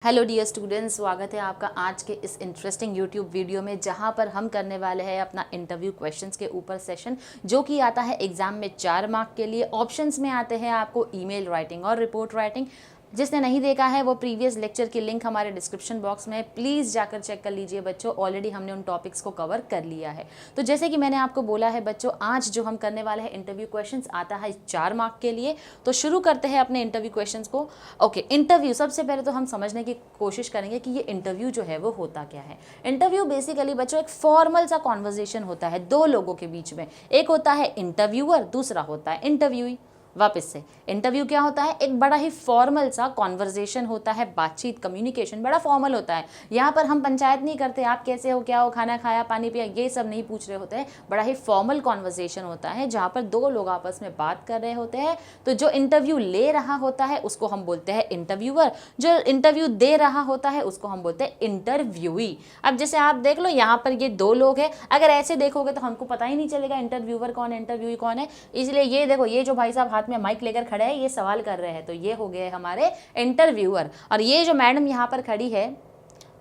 Hello dear students, स्वागत है आपका आज के इस इंटरेस्टिंग यूट्यूब वीडियो में, जहां पर हम करने वाले हैं अपना इंटरव्यू क्वेश्चंस के ऊपर सेशन, जो कि आता है एग्जाम में 4 मार्क के लिए। ऑप्शंस में आते हैं आपको ईमेल राइटिंग और रिपोर्ट राइटिंग। जिसने नहीं देखा है वो प्रीवियस लेक्चर की लिंक हमारे डिस्क्रिप्शन बॉक्स में है, प्लीज़ जाकर चेक कर लीजिए बच्चों। ऑलरेडी हमने उन टॉपिक्स को कवर कर लिया है। तो जैसे कि मैंने आपको बोला है बच्चों, आज जो हम करने वाले हैं इंटरव्यू क्वेश्चंस आता है 4 मार्क के लिए। तो शुरू करते हैं अपने इंटरव्यू क्वेश्चंस को। ओके, इंटरव्यू सबसे पहले तो हम समझने की कोशिश करेंगे कि ये इंटरव्यू जो है वो होता क्या है। इंटरव्यू बेसिकली बच्चों एक फॉर्मल सा कॉन्वर्जेशन होता है दो लोगों के बीच में। एक होता है इंटरव्यूअर, दूसरा होता है इंटरव्यूई। वापस से, इंटरव्यू क्या होता है? एक बड़ा ही फॉर्मल सा कॉन्वर्जेशन होता है, बातचीत, कम्युनिकेशन बड़ा फॉर्मल होता है। यहाँ पर हम पंचायत नहीं करते, आप कैसे हो, क्या हो, खाना खाया, पानी पिया, ये सब नहीं पूछ रहे होते हैं। बड़ा ही फॉर्मल कॉन्वर्जेशन होता है जहाँ पर दो लोग आपस में बात कर रहे होते हैं। तो जो इंटरव्यू ले रहा होता है उसको हम बोलते हैं इंटरव्यूअर, जो इंटरव्यू दे रहा होता है उसको हम बोलते हैं इंटरव्यूई। अब जैसे आप देख लो, यहाँ पर ये दो लोग हैं। अगर ऐसे देखोगे तो हमको पता ही नहीं चलेगा इंटरव्यूअर कौन है, इंटरव्यूई कौन है। इसलिए ये देखो, ये जो भाई साहब हाथ में माइक लेकर खड़े हैं, ये सवाल कर रहे हैं, तो ये हो गए हमारे इंटरव्यूअर। और ये जो मैडम यहाँ पर खड़ी है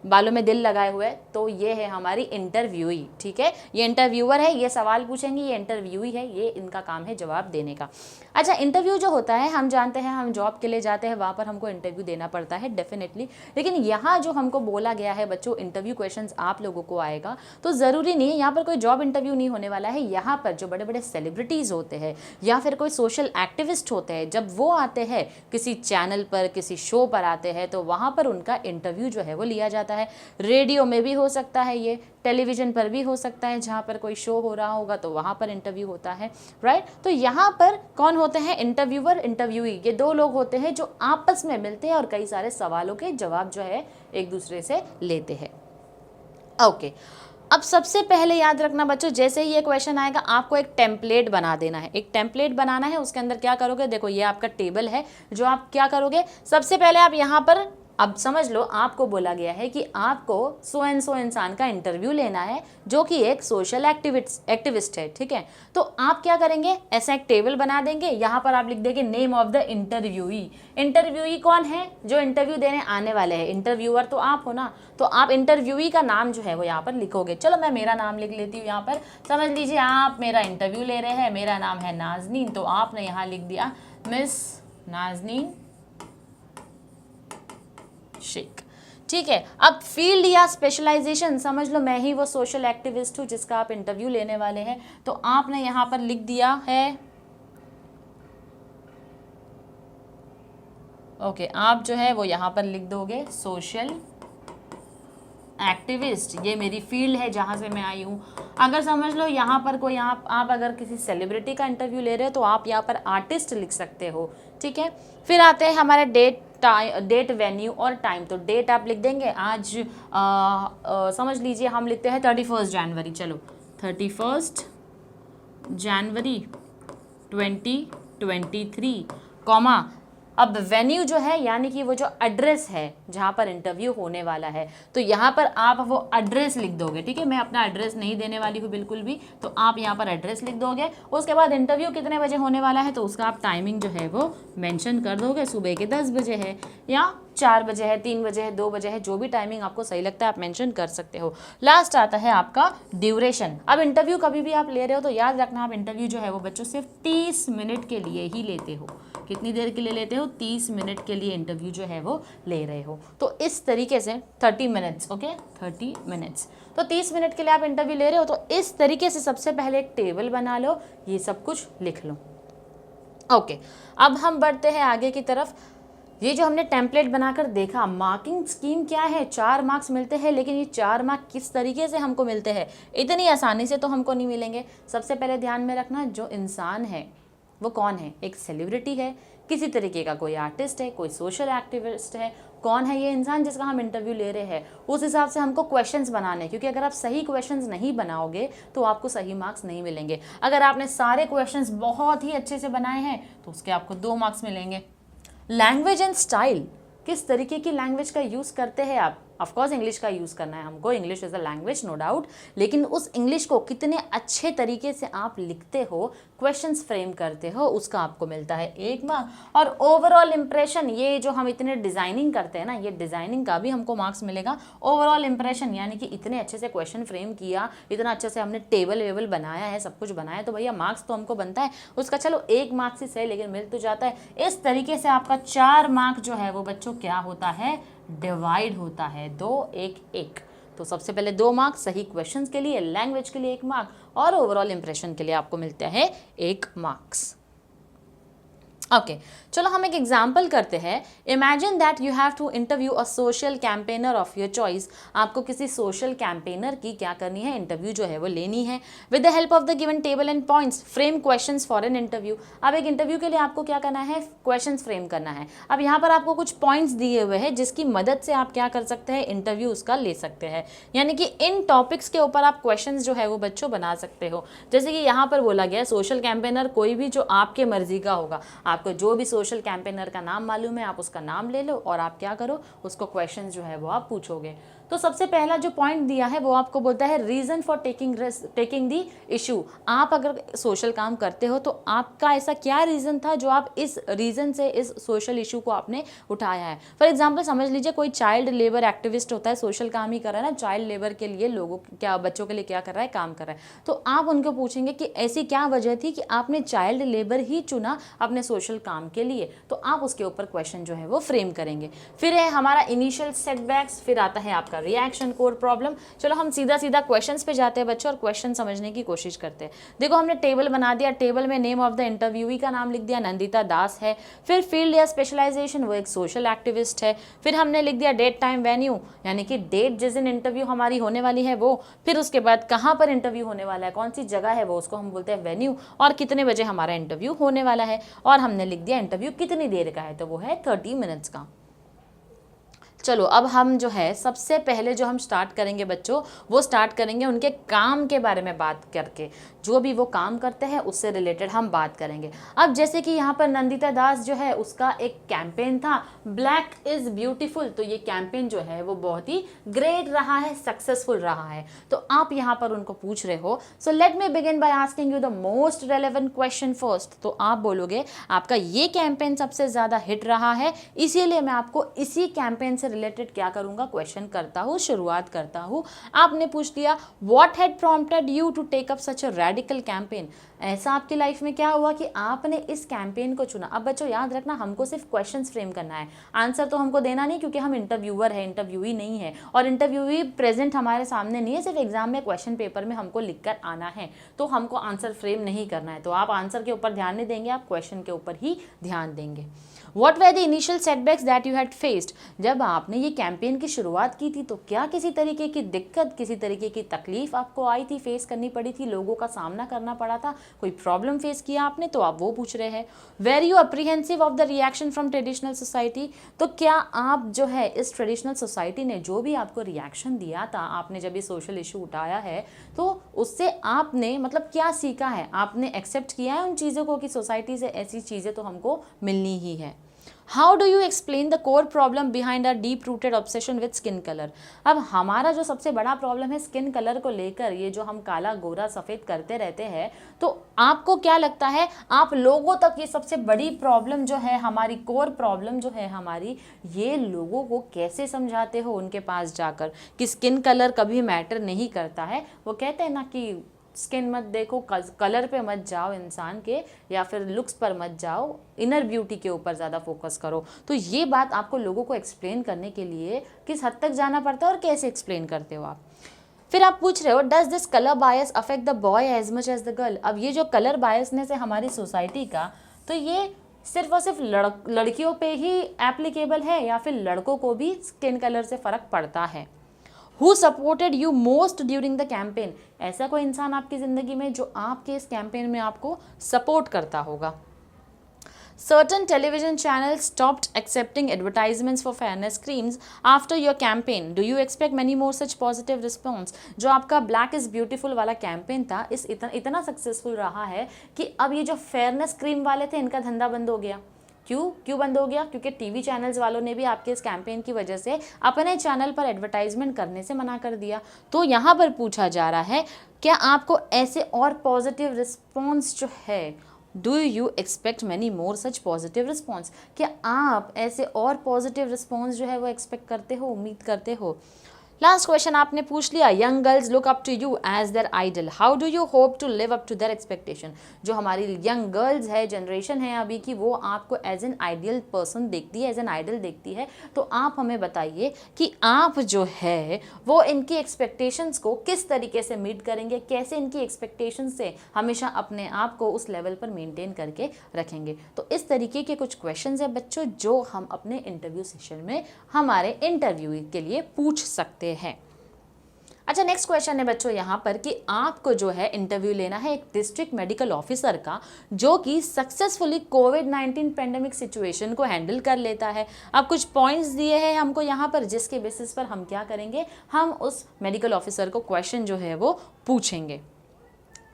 बालों में दिल लगाए हुए, तो ये है हमारी इंटरव्यूई। ठीक है, ये इंटरव्यूअर है, ये सवाल पूछेंगे, ये इंटरव्यूई है, ये इनका काम है जवाब देने का। अच्छा, इंटरव्यू जो होता है, हम जानते हैं हम जॉब के लिए जाते हैं, वहाँ पर हमको इंटरव्यू देना पड़ता है डेफिनेटली। लेकिन यहाँ जो हमको बोला गया है बच्चों, इंटरव्यू क्वेश्चंस आप लोगों को आएगा, तो ज़रूरी नहीं है यहाँ पर कोई जॉब इंटरव्यू नहीं होने वाला है। यहाँ पर जो बड़े बड़े सेलिब्रिटीज़ होते हैं या फिर कोई सोशल एक्टिविस्ट होते हैं, जब वो आते हैं किसी चैनल पर, किसी शो पर आते हैं, तो वहाँ पर उनका इंटरव्यू जो है वो लिया जाता है। रेडियो में भी हो सकता है, ये टेलीविजन पर भी हो सकता है, जहाँ पर कोई शो हो रहा होगा तो वहाँ पर इंटरव्यू होता है, राइट। तो यहाँ पर कौन होते हैं? Interviewer, interviewee. ये दो लोग होते हैं जो आपस में मिलते हैं और कई सारे सवालों के जवाब जो है एक दूसरे से लेते हैं। ओके, अब सबसे पहले याद रखना बच्चों, जैसे ही ये क्वेश्चन आएगा आपको एक टेम्पलेट बना देना है। एक टेम्पलेट बनाना है, उसके अंदर क्या करोगे? देखो, ये आपका टेबल है। जो आप क्या करोगे, सबसे पहले आप यहाँ पर, अब समझ लो, आपको बोला गया है कि आपको सो एंड सो इंसान का इंटरव्यू लेना है जो कि एक सोशल एक्टिविस्ट है। ठीक है, तो आप क्या करेंगे? ऐसा एक टेबल बना देंगे। यहाँ पर आप लिख देंगे name of the interviewee. Interviewee कौन है? जो इंटरव्यू देने आने वाले हैं। इंटरव्यूअर तो आप हो ना, तो आप इंटरव्यूई का नाम जो है वो यहाँ पर लिखोगे। चलो मैं मेरा नाम लिख लेती हूँ। यहाँ पर समझ लीजिए आप मेरा इंटरव्यू ले रहे हैं, मेरा नाम है नाजनीन, तो आपने यहाँ लिख दिया मिस नाजनीन शेख। ठीक है, अब फील्ड या स्पेशलाइजेशन समझ लो, मैं ही वो सोशल एक्टिविस्ट हूँ जिसका आप इंटरव्यू लेने वाले हैं, तो आपने यहाँ पर लिख दिया है, ओके, आप जो है वो यहाँ पर लिख दोगे सोशल एक्टिविस्ट। ये मेरी फील्ड है जहाँ से मैं आई हूँ। अगर समझ लो यहाँ पर कोई आप अगर किसी सेलिब्रिटी का इंटरव्यू ले रहे हो तो आप यहाँ पर आर्टिस्ट लिख सकते हो। ठीक है, फिर आते हैं हमारे डेट, वेन्यू और टाइम। तो डेट आप लिख देंगे, आज समझ लीजिए हम लिखते हैं 31 जनवरी। चलो 31 जनवरी 2023, कॉमा। अब वेन्यू जो है यानी कि वो जो एड्रेस है जहाँ पर इंटरव्यू होने वाला है, तो यहाँ पर आप वो एड्रेस लिख दोगे। ठीक है, मैं अपना एड्रेस नहीं देने वाली हूँ बिल्कुल भी, तो आप यहाँ पर एड्रेस लिख दोगे। उसके बाद इंटरव्यू कितने बजे होने वाला है तो उसका आप टाइमिंग जो है वो मेंशन कर दोगे। सुबह के 10 बजे है या 4 बजे है, 3 बजे है, 2 बजे है, जो भी टाइमिंग आपको सही लगता है आप मेंशन कर सकते हो। लास्ट आता है आपका ड्यूरेशन। अब इंटरव्यू कभी भी आप ले रहे हो तो याद रखना, आप इंटरव्यू जो है वो बच्चों सिर्फ 30 मिनट के लिए ही लेते हो। कितनी देर के लिए लेते हो? 30 मिनट के लिए इंटरव्यू जो है वो ले रहे हो। तो इस तरीके से 30 मिनट्स, ओके, 30 मिनट्स, तो 30 मिनट के लिए आप इंटरव्यू ले रहे हो। तो इस तरीके से सबसे पहले एक टेबल बना लो, ये सब कुछ लिख लो। ओके, अब हम बढ़ते हैं आगे की तरफ। ये जो हमने टेम्पलेट बनाकर देखा, मार्किंग स्कीम क्या है? 4 मार्क्स मिलते हैं, लेकिन ये 4 मार्क किस तरीके से हमको मिलते हैं? इतनी आसानी से तो हमको नहीं मिलेंगे। सबसे पहले ध्यान में रखना, जो इंसान है वो कौन है? एक सेलिब्रिटी है, किसी तरीके का कोई आर्टिस्ट है, कोई सोशल एक्टिविस्ट है। कौन है ये इंसान जिसका हम इंटरव्यू ले रहे हैं? उस हिसाब से हमको क्वेश्चंस बनाने हैं, क्योंकि अगर आप सही क्वेश्चंस नहीं बनाओगे तो आपको सही मार्क्स नहीं मिलेंगे। अगर आपने सारे क्वेश्चंस बहुत ही अच्छे से बनाए हैं तो उसके आपको 2 मार्क्स मिलेंगे। लैंग्वेज एंड स्टाइल, किस तरीके की लैंग्वेज का यूज़ करते हैं आप? ऑफ कोर्स इंग्लिश का यूज़ करना है हमको, English is a language no doubt, लेकिन उस इंग्लिश को कितने अच्छे तरीके से आप लिखते हो, क्वेश्चंस फ्रेम करते हो, उसका आपको मिलता है 1 मार्क। और ओवरऑल इंप्रेशन, ये जो हम इतने डिज़ाइनिंग करते हैं ना, ये डिज़ाइनिंग का भी हमको मार्क्स मिलेगा। ओवरऑल इंप्रेशन यानी कि इतने अच्छे से क्वेश्चन फ्रेम किया, इतना अच्छे से हमने टेबल वेबल बनाया है, सब कुछ बनाया, तो भैया मार्क्स तो हमको बनता है उसका। चलो 1 मार्क्स ही सही, लेकिन मिल तो जाता है। इस तरीके से आपका 4 मार्क जो है वो बच्चों क्या होता है, डिवाइड होता है, 2 1 1। तो सबसे पहले 2 मार्क सही क्वेश्चंस के लिए, लैंग्वेज के लिए 1 मार्क, और ओवरऑल इंप्रेशन के लिए आपको मिलते हैं 1 मार्क्स। ओके चलो हम एक एग्जाम्पल करते हैं। Imagine that you have to interview a social campaigner of your choice. आपको किसी सोशल कैंपेनर की क्या करनी है, इंटरव्यू जो है वो लेनी है। With the help of the given table and points frame questions for an interview. अब एक इंटरव्यू के लिए आपको क्या करना है, क्वेश्चंस फ्रेम करना है। अब यहाँ पर आपको कुछ पॉइंट्स दिए हुए हैं जिसकी मदद से आप क्या कर सकते हैं, इंटरव्यू उसका ले सकते हैं। यानी कि इन टॉपिक्स के ऊपर आप क्वेश्चंस जो है वो बच्चों बना सकते हो। जैसे कि यहाँ पर बोला गया है सोशल कैंपेनर कोई भी जो आपके मर्जी का होगा, आपको जो भी सोशल कैंपेनर का नाम मालूम है आप उसका नाम ले लो और आप क्या करो, उसको क्वेश्चन जो है वो आप पूछोगे। तो सबसे पहला जो पॉइंट दिया है वो आपको बोलता है reason for taking the issue. आप अगर सोशल काम करते हो तो आपका ऐसा क्या रीजन था जो आप इस रीजन से इस सोशल इशू को आपने उठाया है। फॉर एग्जांपल समझ लीजिए कोई चाइल्ड लेबर एक्टिविस्ट होता है, सोशल काम ही कर रहा है ना, चाइल्ड लेबर के लिए लोगों क्या बच्चों के लिए क्या कर रहा है, काम कर रहा है। तो आप उनको पूछेंगे कि ऐसी क्या वजह थी कि आपने चाइल्ड लेबर ही चुना अपने सोशल काम के लिए, तो आप उसके ऊपर क्वेश्चन जो है वो फ्रेम करेंगे। फिर है हमारा इनिशियल सेटबैक्स, फिर आता है आपका रिएक्शन कोर प्रॉब्लम। चलो हम सीधा सीधा क्वेश्चंस पे जाते हैं बच्चों और क्वेश्चन समझने की कोशिश करते हैं। देखो हमने टेबल बना दिया, टेबल में नेम ऑफ द इंटरव्यूई का नाम लिख दिया, नंदिता दास है। फिर फील्ड या स्पेशलाइजेशन, वो एक सोशल एक्टिविस्ट है। फिर हमने लिख दिया डेट टाइम वेन्यू, यानी कि डेट जिस दिन इंटरव्यू हमारी होने वाली है वो। फिर उसके बाद कहाँ पर इंटरव्यू होने वाला है, कौन सी जगह है वो, उसको हम बोलते हैं वेन्यू, और कितने बजे हमारा इंटरव्यू होने वाला है। और हमने लिख दिया इंटरव्यू कितनी देर का है, तो वो है 30 मिनट्स का। चलो अब हम जो है सबसे पहले जो हम स्टार्ट करेंगे बच्चों, वो स्टार्ट करेंगे उनके काम के बारे में बात करके। जो भी वो काम करते हैं उससे रिलेटेड हम बात करेंगे। अब जैसे कि यहाँ पर नंदिता दास जो है उसका एक कैंपेन था ब्लैक इज ब्यूटीफुल, तो ये कैंपेन जो है वो बहुत ही ग्रेट रहा है, सक्सेसफुल रहा है। तो आप यहाँ पर उनको पूछ रहे हो, so let me begin by asking you the most relevant question first. तो आप बोलोगे आपका ये कैंपेन सबसे ज्यादा हिट रहा है, इसीलिए मैं आपको इसी कैंपेन से रिलेटेड क्या करूंगा, क्वेश्चन करता हूँ, शुरुआत करता हूँ। आपने पूछ लिया what had prompted you to take up such a radical campaign. ऐसा आपकी लाइफ में क्या हुआ कि आपने इस कैंपेन को चुना। अब बच्चों याद रखना हमको सिर्फ क्वेश्चंस फ्रेम करना है, आंसर तो हमको देना नहीं, क्योंकि हम इंटरव्यूअर है, इंटरव्यूई नहीं है, और इंटरव्यूई प्रेजेंट हमारे सामने नहीं है, सिर्फ एग्जाम में क्वेश्चन पेपर में हमको लिखकर आना है। तो हमको आंसर फ्रेम नहीं करना है, तो आप आंसर के ऊपर ध्यान नहीं देंगे, आप क्वेश्चन के ऊपर ही ध्यान देंगे। What were the initial setbacks that you had faced? जब आपने ये कैंपेन की शुरुआत की थी तो क्या किसी तरीके की दिक्कत, किसी तरीके की तकलीफ आपको आई थी, फेस करनी पड़ी थी, लोगों का सामना करना पड़ा था, कोई प्रॉब्लम फेस किया आपने, तो आप वो पूछ रहे हैं। Were you apprehensive of the reaction from traditional society? तो क्या आप जो है इस ट्रेडिशनल सोसाइटी ने जो भी आपको रिएक्शन दिया था, आपने जब ये सोशल इशू उठाया है, तो उससे आपने मतलब क्या सीखा है, आपने एक्सेप्ट किया है उन चीज़ों को कि सोसाइटी से ऐसी चीज़ें तो हमको मिलनी ही है। How do you explain the core problem behind a deep rooted obsession with skin colour. अब हमारा जो सबसे बड़ा प्रॉब्लम है स्किन कलर को लेकर, ये जो हम काला गोरा सफ़ेद करते रहते हैं, तो आपको क्या लगता है आप लोगों तक ये सबसे बड़ी प्रॉब्लम जो है हमारी, कोर प्रॉब्लम जो है हमारी, ये लोगों को कैसे समझाते हो उनके पास जाकर कि स्किन कलर कभी मैटर नहीं करता है। वो कहते हैं ना कि स्किन मत देखो, कलर पे मत जाओ इंसान के, या फिर लुक्स पर मत जाओ, इनर ब्यूटी के ऊपर ज़्यादा फोकस करो। तो ये बात आपको लोगों को एक्सप्लेन करने के लिए किस हद तक जाना पड़ता है और कैसे एक्सप्लेन करते हो आप। फिर आप पूछ रहे हो does this colour bias affect the boy as much as the girl. अब ये जो कलर बायसनेस है हमारी सोसाइटी का, तो ये सिर्फ और सिर्फ लड़कियों पे ही एप्लीकेबल है या फिर लड़कों को भी स्किन कलर से फ़र्क पड़ता है। Who supported you most during the campaign? ऐसा कोई इंसान आपकी ज़िंदगी में जो आपके इस कैंपेन में आपको सपोर्ट करता होगा। Certain television channels stopped accepting advertisements for fairness creams after your campaign. Do you expect many more such positive response? जो आपका Black is Beautiful वाला कैंपेन था, इतना सक्सेसफुल रहा है कि अब ये जो फेयरनेस क्रीम वाले थे इनका धंधा बंद हो गया। क्यों बंद हो गया? क्योंकि टीवी चैनल्स वालों ने भी आपके इस कैंपेन की वजह से अपने चैनल पर एडवर्टाइजमेंट करने से मना कर दिया। तो यहाँ पर पूछा जा रहा है, क्या आपको ऐसे और पॉजिटिव रिस्पॉन्स जो है, do you expect many more such positive response? क्या आप ऐसे और पॉजिटिव रिस्पॉन्स जो है वो एक्सपेक्ट करते हो, उम्मीद करते हो? लास्ट क्वेश्चन आपने पूछ लिया, young girls look up to you as their idol, how do you hope to live up to their expectation? जो हमारी यंग गर्ल्स है, जनरेशन है अभी की, वो आपको एज एन आइडियल पर्सन देखती है, एज एन आइडल देखती है। तो आप हमें बताइए कि आप जो है वो इनकी एक्सपेक्टेशंस को किस तरीके से मीट करेंगे, कैसे इनकी एक्सपेक्टेशंस से हमेशा अपने आप को उस लेवल पर मेंटेन करके रखेंगे। तो इस तरीके के कुछ क्वेश्चंस है बच्चों जो हम अपने इंटरव्यू सेशन में हमारे इंटरव्यू के लिए पूछ सकते हैं। अच्छा, नेक्स्ट क्वेश्चन है बच्चों यहाँ पर कि आपको जो है इंटरव्यू लेना है एक डिस्ट्रिक्ट मेडिकल ऑफिसर का जो कि सक्सेसफुली कोविड-19 पेंडेमिक सिचुएशन को हैंडल कर लेता है। अब कुछ पॉइंट्स दिए हैं हमको यहाँ पर, जिसके बेसिस पर हम क्या करेंगे, हम उस मेडिकल ऑफिसर को क्वेश्चन जो है वो पूछेंगे।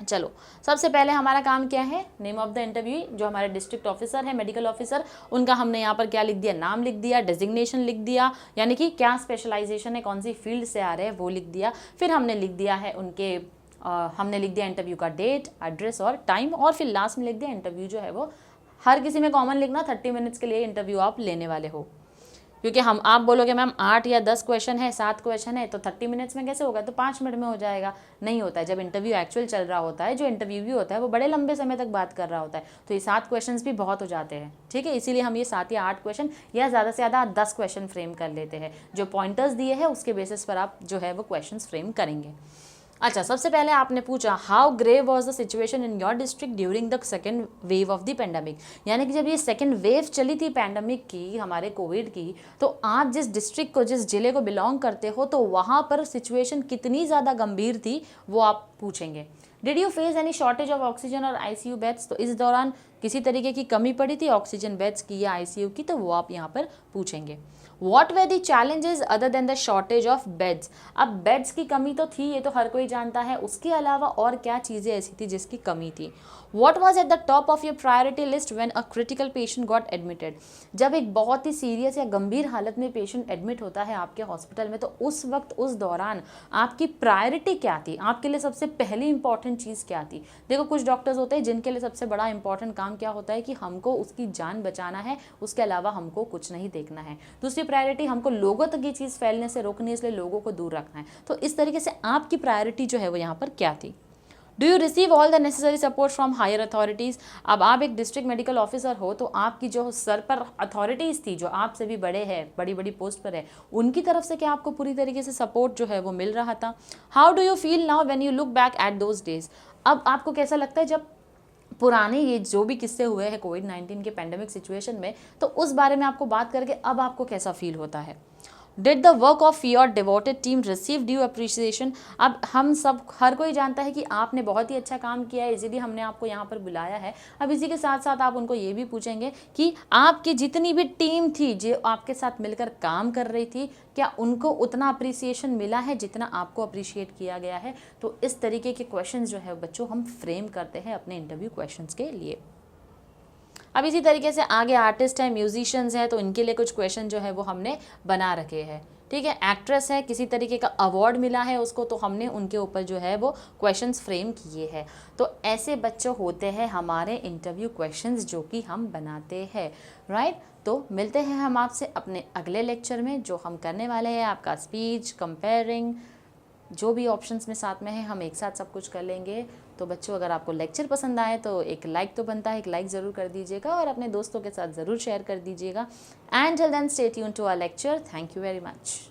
चलो, सबसे पहले हमारा काम क्या है, नेम ऑफ द इंटरव्यू, जो हमारे डिस्ट्रिक्ट ऑफिसर है, मेडिकल ऑफिसर, उनका हमने यहाँ पर क्या लिख दिया, नाम लिख दिया, डेजिग्नेशन लिख दिया, यानी कि क्या स्पेशलाइजेशन है, कौन सी फील्ड से आ रहे हैं वो लिख दिया। फिर हमने लिख दिया है उनके हमने लिख दिया इंटरव्यू का डेट, एड्रेस और टाइम, और फिर लास्ट में लिख दिया इंटरव्यू जो है वो हर किसी में कॉमन लिखना, 30 मिनट्स के लिए इंटरव्यू आप लेने वाले हो। क्योंकि आप बोलोगे मैम 8 या 10 क्वेश्चन है, 7 क्वेश्चन है, तो 30 मिनट्स में कैसे होगा, तो 5 मिनट में हो जाएगा। नहीं होता है, जब इंटरव्यू एक्चुअल चल रहा होता है, जो इंटरव्यू भी होता है वो बड़े लंबे समय तक बात कर रहा होता है, तो ये 7 क्वेश्चन भी बहुत हो जाते हैं। ठीक है, इसीलिए हम ये 7 या 8 क्वेश्चन या ज़्यादा से ज़्यादा 10 क्वेश्चन फ्रेम कर लेते हैं। जो पॉइंटर्स दिए हैं उसके बेसिस पर आप जो है वो क्वेश्चन फ्रेम करेंगे। अच्छा, सबसे पहले आपने पूछा how grave was the situation in your district during the second wave of the pandemic, यानी कि जब ये सेकेंड वेव चली थी पैंडमिक की, हमारे कोविड की, तो आप जिस डिस्ट्रिक्ट को, जिस जिले को बिलोंग करते हो, तो वहाँ पर सिचुएशन कितनी ज़्यादा गंभीर थी वो आप पूछेंगे। Did you face any shortage of oxygen और आईसीयू बेड्स, तो इस दौरान किसी तरीके की कमी पड़ी थी ऑक्सीजन बेड्स की या आईसीयू की, तो वो आप यहाँ पर पूछेंगे। What were the challenges other than the shortage of beds? अब बेड्स की कमी तो थी, ये तो हर कोई जानता है, उसके अलावा और क्या चीज़ें ऐसी थी जिसकी कमी थी। What was at the top of your priority list when a critical patient got admitted? जब एक बहुत ही सीरियस या गंभीर हालत में पेशेंट एडमिट होता है आपके हॉस्पिटल में, तो उस वक्त, उस दौरान आपकी प्रायोरिटी क्या थी, आपके लिए सबसे पहली इंपॉर्टेंट चीज़ क्या थी। देखो, कुछ डॉक्टर्स होते हैं जिनके लिए सबसे बड़ा इंपॉर्टेंट काम क्या होता है कि हमको उसकी जान बचाना है, उसके अलावा हमको कुछ नहीं देखना है। दूसरी प्रायोरिटी, हमको लोगों तक ये चीज़ फैलने से रोकनी है, इसलिए लोगों को दूर रखना है। तो इस तरीके से आपकी प्रायोरिटी जो है वो यहाँ पर क्या थी। Do you receive all the necessary support from higher authorities? अब आप एक डिस्ट्रिक्ट मेडिकल ऑफिसर हो, तो आपकी जो सर पर अथॉरिटीज़ थी, जो आपसे भी बड़े हैं, बड़ी बड़ी पोस्ट पर है, उनकी तरफ से क्या आपको पूरी तरीके से सपोर्ट जो है वो मिल रहा था? How do you feel now when you look back at those days? अब आपको कैसा लगता है जब पुराने ये जो भी किस्से हुए हैं कोविड-19 के पेंडेमिक सिचुएशन में, तो उस बारे में आपको बात करके अब आपको कैसा फील होता है? Did the work of your devoted team receive due appreciation? अब हम सब, हर कोई जानता है कि आपने बहुत ही अच्छा काम किया है, इसीलिए हमने आपको यहाँ पर बुलाया है। अब इसी के साथ साथ आप उनको ये भी पूछेंगे कि आपकी जितनी भी टीम थी जो आपके साथ मिलकर काम कर रही थी, क्या उनको उतना अप्रिसिएशन मिला है जितना आपको अप्रिशिएट किया गया है? तो इस तरीके के क्वेश्चन जो है बच्चों हम फ्रेम करते हैं अपने इंटरव्यू क्वेश्चन के लिए। अब इसी तरीके से आगे आर्टिस्ट है, म्यूजिशियंस हैं, तो इनके लिए कुछ क्वेश्चन जो है वो हमने बना रखे हैं। ठीक है, एक्ट्रेस है, किसी तरीके का अवार्ड मिला है उसको, तो हमने उनके ऊपर जो है वो क्वेश्चंस फ्रेम किए हैं। तो ऐसे बच्चों होते हैं हमारे इंटरव्यू क्वेश्चंस जो कि हम बनाते हैं, राइट। तो मिलते हैं हम आपसे अपने अगले लेक्चर में, जो हम करने वाले हैं आपका स्पीच, कंपेयरिंग, जो भी ऑप्शंस में साथ में है, हम एक साथ सब कुछ कर लेंगे। तो बच्चों, अगर आपको लेक्चर पसंद आए तो एक लाइक तो बनता है, एक लाइक ज़रूर कर दीजिएगा और अपने दोस्तों के साथ ज़रूर शेयर कर दीजिएगा। And till then stay tuned to our lecture. Thank you very much.